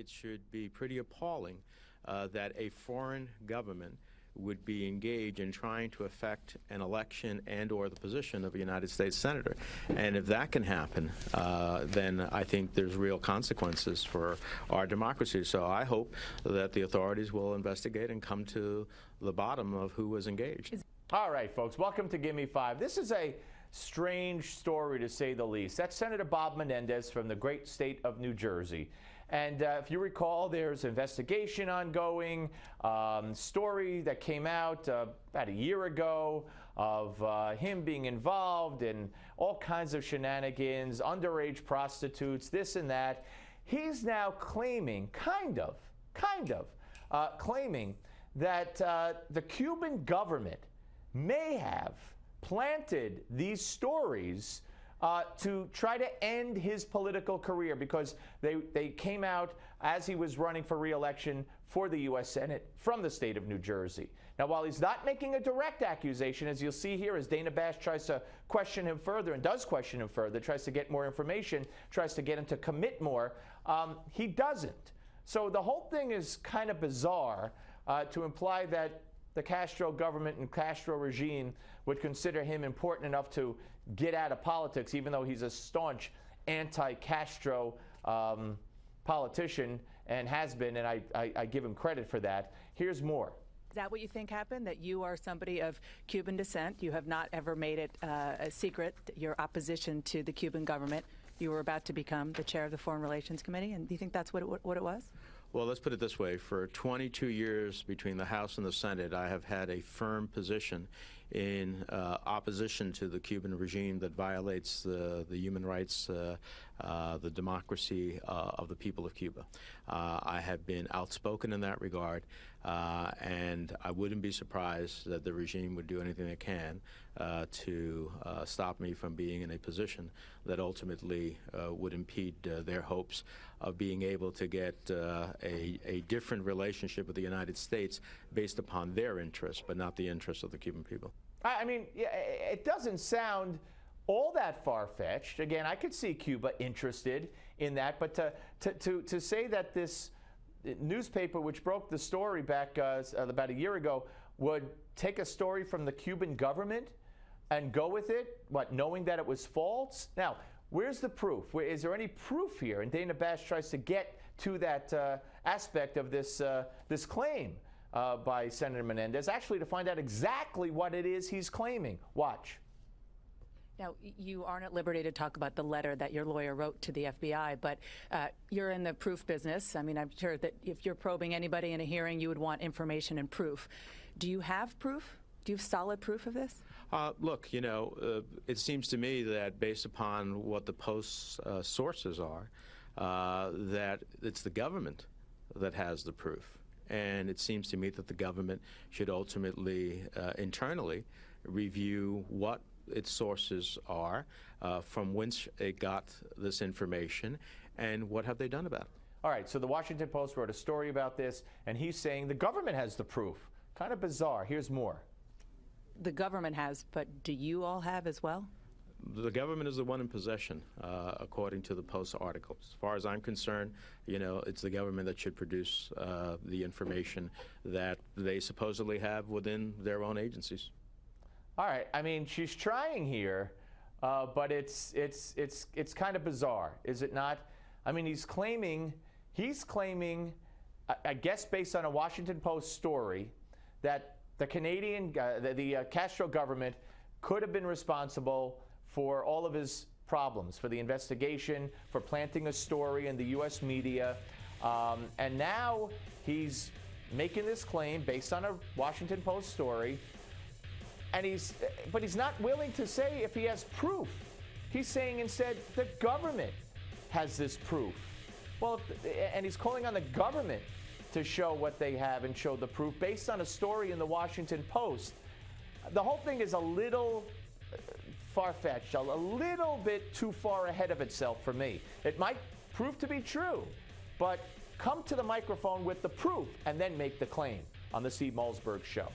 it should be pretty appalling that a foreign government would be engaged in trying to affect an election and or the position of a United States Senator. And if that can happen, then I think there's real consequences for our democracy. So I hope that the authorities will investigate and come to the bottom of who was engaged. All right, folks, welcome to Gimme 5. This is a strange story, to say the least. That's Senator Bob Menendez from the great state of New Jersey. And if you recall, there's an investigation ongoing, story that came out about a year ago of him being involved in all kinds of shenanigans, underage prostitutes, this and that. He's now claiming, kind of, claiming that the Cuban government may have planted these stories to try to end his political career, because they came out as he was running for re-election for the U.S. Senate from the state of New Jersey. Now, while he's not making a direct accusation, as you'll see here, as Dana Bash tries to question him further, and does question him further, tries to get more information, tries to get him to commit more, he doesn't. So the whole thing is kind of bizarre to imply that the Castro government and Castro regime would consider him important enough to get out of politics, even though he's a staunch anti-Castro politician and has been, and I give him credit for that. Here's more. Is that what you think happened, that you are somebody of Cuban descent? You have not ever made it a secret, your opposition to the Cuban government. You were about to become the chair of the Foreign Relations Committee, and do you think that's what it was? Well, let's put it this way. For 22 years between the House and the Senate, I have had a firm position in opposition to the Cuban regime that violates the human rights, the democracy of the people of Cuba. I have been outspoken in that regard, and I wouldn't be surprised that the regime would do anything they can to stop me from being in a position that ultimately would impede their hopes of being able to get a different relationship with the United States based upon their interests, but not the interests of the Cuban people. I mean, it doesn't sound all that far-fetched. Again, I could see Cuba interested in that, but to say that this newspaper, which broke the story back about a year ago, would take a story from the Cuban government and go with it, knowing that it was false? Now, where's the proof? Is there any proof here? And Dana Bash tries to get to that aspect of this claim by Senator Menendez, actually to find out exactly what it is he's claiming. Watch. Now, you aren't at liberty to talk about the letter that your lawyer wrote to the FBI, but you're in the proof business. I mean, I'm sure that if you're probing anybody in a hearing, you would want information and proof. Do you have proof? Do you have solid proof of this? Look, you know, it seems to me that based upon what the Post's sources are, that it's the government that has the proof. And it seems to me that the government should ultimately, internally, review what its sources are, from whence it got this information, and what have they done about it. All right, so the Washington Post wrote a story about this, and he's saying the government has the proof. Kind of bizarre. Here's more. The government has, but do you all have as well? The government is the one in possession, according to the Post article. As far as I'm concerned, you know, it's the government that should produce the information that they supposedly have within their own agencies. All right. I mean, she's trying here, but it's kind of bizarre, is it not? I mean, he's claiming, I guess based on a Washington Post story, that the the Castro government could have been responsible for all of his problems, for the investigation, for planting a story in the U.S. media. And now he's making this claim based on a Washington Post story. And but he's not willing to say if he has proof. He's saying instead the government has this proof. Well, and he's calling on the government to show what they have and show the proof based on a story in the Washington Post. The whole thing is a little far-fetched, a little bit too far ahead of itself for me. It might prove to be true, but come to the microphone with the proof and then make the claim on the Steve Malzberg Show.